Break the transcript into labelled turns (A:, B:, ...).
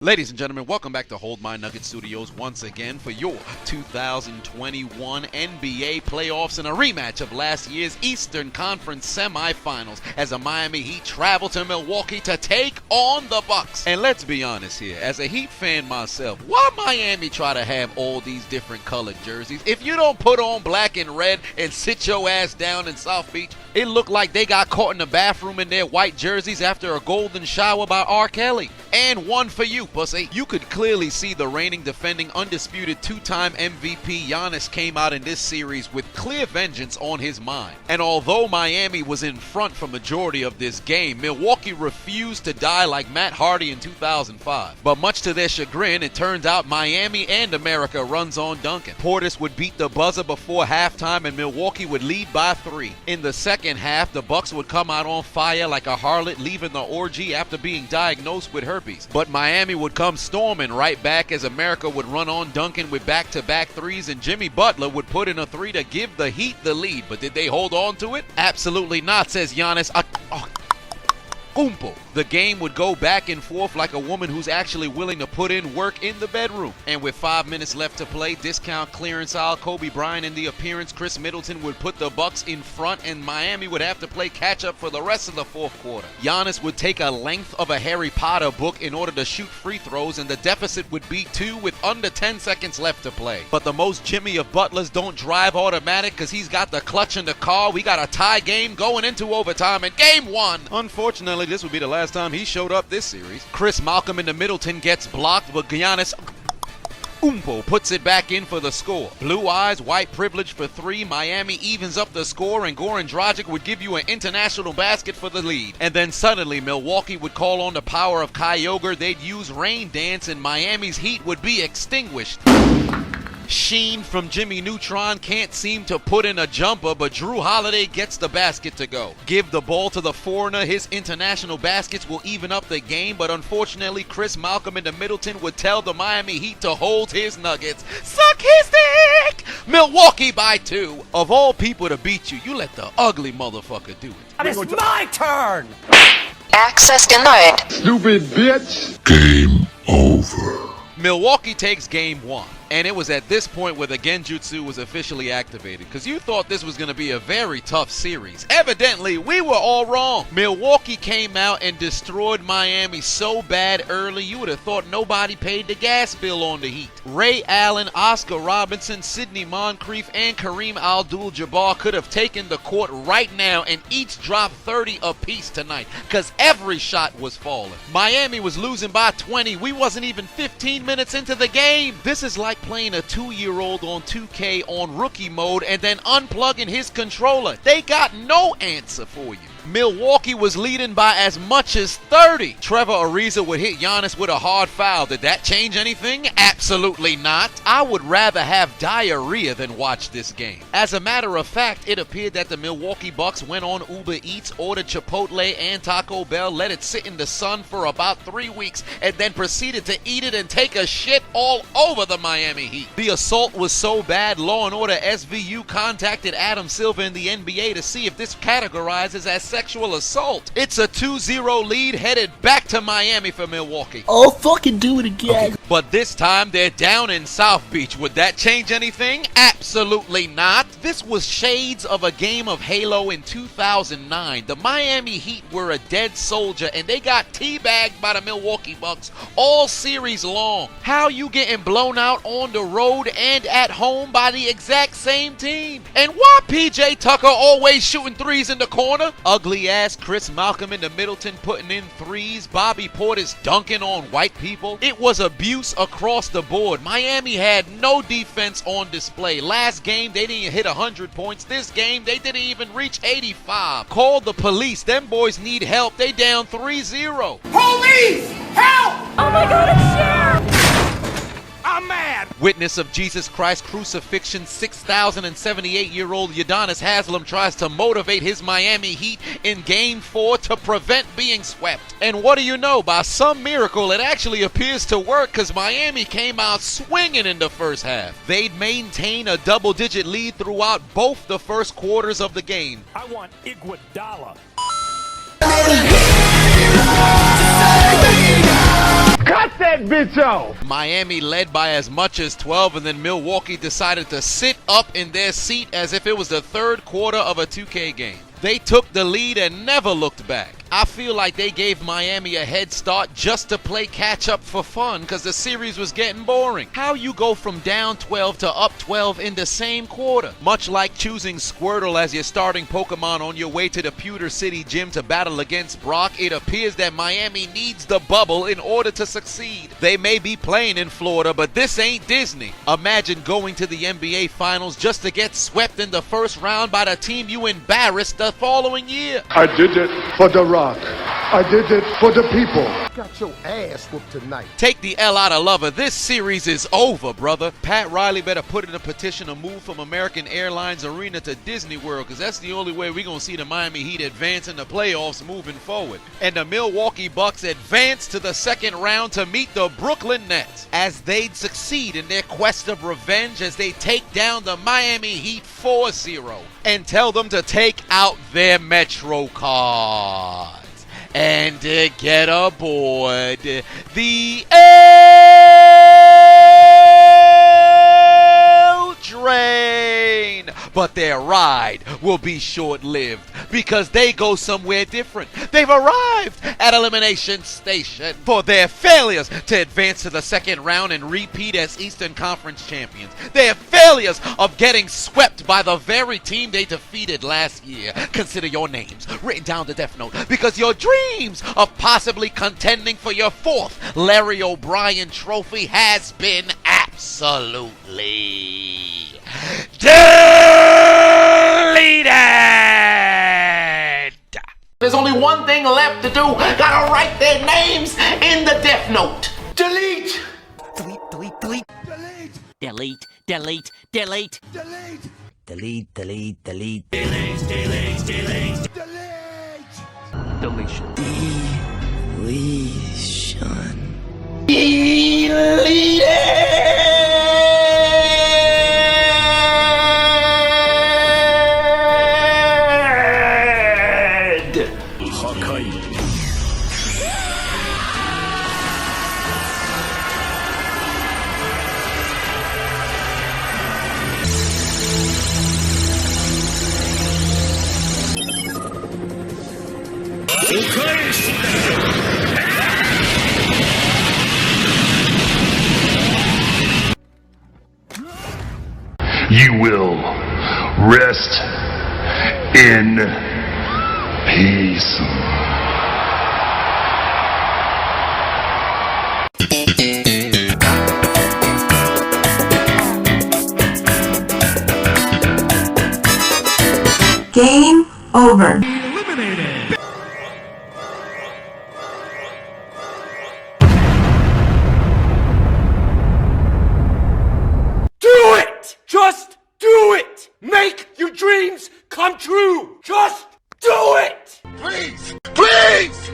A: Ladies and gentlemen, welcome back to Hold My Nugget Studios once again for your 2021 NBA playoffs and a rematch of last year's Eastern Conference semifinals as the Miami Heat travel to Milwaukee to take on the Bucks. And let's be honest here, as a Heat fan myself, why Miami try to have all these different colored jerseys? If you don't put on black and red and sit your ass down in South Beach, it looked like they got caught in the bathroom in their white jerseys after a golden shower by R. Kelly. And one for you, pussy. You could clearly see the reigning, defending, undisputed two-time MVP Giannis came out in this series with clear vengeance on his mind. And although Miami was in front for majority of this game, Milwaukee refused to die like Matt Hardy in 2005. But much to their chagrin, it turns out Miami and America runs on Duncan. Portis would beat the buzzer before halftime and Milwaukee would lead by 3. In the second half, the Bucks would come out on fire like a harlot leaving the orgy after being diagnosed with herpes. But Miami would come storming right back as America would run on Duncan with back-to-back threes and Jimmy Butler would put in a 3 to give the Heat the lead. But did they hold on to it? Absolutely not, says Giannis. The game would go back and forth like a woman who's actually willing to put in work in the bedroom. And with 5 minutes left to play, discount clearance aisle, Kobe Bryant in the appearance, Chris Middleton would put the Bucks in front and Miami would have to play catch up for the rest of the fourth quarter. Giannis would take a length of a Harry Potter book in order to shoot free throws and the deficit would be 2 with under 10 seconds left to play. But the most Jimmy of Butlers don't drive automatic because he's got the clutch in the car. We got a tie game going into overtime and game 1. Unfortunately, this would be the last time he showed up this series. Chris Malcolm into Middleton gets blocked, but Giannis puts it back in for the score. Blue eyes, white privilege for 3. Miami evens up the score and Goran Dragic would give you an international basket for the lead. And then suddenly Milwaukee would call on the power of Kyogre. They'd use Rain Dance and Miami's heat would be extinguished. Sheen from Jimmy Neutron can't seem to put in a jumper, but Drew Holiday gets the basket to go. Give the ball to the foreigner. His international baskets will even up the game, but unfortunately Chris Malcolm into Middleton would tell the Miami Heat to hold his Nuggets. Suck his dick! Milwaukee by 2. Of all people to beat you, you let the ugly motherfucker do it.
B: It's my turn!
C: Access denied.
D: Stupid bitch! Game over.
A: Milwaukee takes game 1. And it was at this point where the Genjutsu was officially activated, because you thought this was going to be a very tough series. Evidently, we were all wrong. Milwaukee came out and destroyed Miami so bad early, you would have thought nobody paid the gas bill on the Heat. Ray Allen, Oscar Robinson, Sidney Moncrief, and Kareem Abdul-Jabbar could have taken the court right now and each dropped 30 apiece tonight, because every shot was falling. Miami was losing by 20. We wasn't even 15 minutes into the game. This is like playing a 2-year-old on 2K on rookie mode and then unplugging his controller. They got no answer for you. Milwaukee was leading by as much as 30. Trevor Ariza would hit Giannis with a hard foul. Did that change anything? Absolutely not. I would rather have diarrhea than watch this game. As a matter of fact, it appeared that the Milwaukee Bucks went on Uber Eats, ordered Chipotle and Taco Bell, let it sit in the sun for about 3 weeks, and then proceeded to eat it and take a shit all over the Miami Heat. The assault was so bad, Law & Order SVU contacted Adam Silver in the NBA to see if this categorizes as sexual assault. It's a 2-0 lead headed back to Miami for Milwaukee.
B: Oh, fucking do it again.
A: Okay. But this time they're down in South Beach. Would that change anything? Absolutely not. This was shades of a game of Halo in 2009. The Miami Heat were a dead soldier and they got teabagged by the Milwaukee Bucks all series long. How you getting blown out on the road and at home by the exact same team? And why PJ Tucker always shooting threes in the corner? Ugly ass Chris Malcolm into Middleton putting in threes. Bobby Portis dunking on white people. It was abuse across the board. Miami had no defense on display. Last game they didn't hit 100 points. This game they didn't even reach 85. Call the police. Them boys need help. They down 3-0.
D: Police! Help!
B: Oh my god, it's Cher!
D: I'm mad!
A: Witness of Jesus Christ crucifixion, 6,078-year-old Adonis Haslam tries to motivate his Miami Heat in Game 4 to prevent being swept. And what do you know? By some miracle, it actually appears to work because Miami came out swinging in the first half. They'd maintain a double-digit lead throughout both the first quarters of the game.
B: I want Iguodala.
D: Cut that bitch off!
A: Miami led by as much as 12, and then Milwaukee decided to sit up in their seat as if it was the third quarter of a 2K game. They took the lead and never looked back. I feel like they gave Miami a head start just to play catch up for fun because the series was getting boring. How you go from down 12 to up 12 in the same quarter? Much like choosing Squirtle as your starting Pokemon on your way to the Pewter City gym to battle against Brock, it appears that Miami needs the bubble in order to succeed. They may be playing in Florida, but this ain't Disney. Imagine going to the NBA Finals just to get swept in the first round by the team you embarrassed the following year.
D: I did it for The Rock. I did it for the people.
B: Got your ass whooped tonight.
A: Take the L out of Lover. This series is over, brother. Pat Riley better put in a petition to move from American Airlines Arena to Disney World, because that's the only way we're going to see the Miami Heat advance in the playoffs moving forward. And the Milwaukee Bucks advance to the second round to meet the Brooklyn Nets, as they'd succeed in their quest of revenge as they take down the Miami Heat 4-0 and tell them to take out their Metro cards and get aboard the L train. But their ride will be short-lived because they go somewhere different. They've arrived at Elimination Station for their failures to advance to the second round and repeat as Eastern Conference champions. Their failures of getting swept by the very team they defeated last year. Consider your names written down to Death Note, because your dreams of possibly contending for your fourth Larry O'Brien trophy has been absolutely deleted. There's only one thing left to do. Gotta write their names in the Death Note. Delete.
B: Delete, delete, delete. Delete, delete, delete. Delete. Delete, delete, delete. Delete, delete, delete. Deletion.
D: You will rest in peace.
E: Game over.
B: Do it! Just do it! Make your dreams come true! Just do it!
D: Please! Please!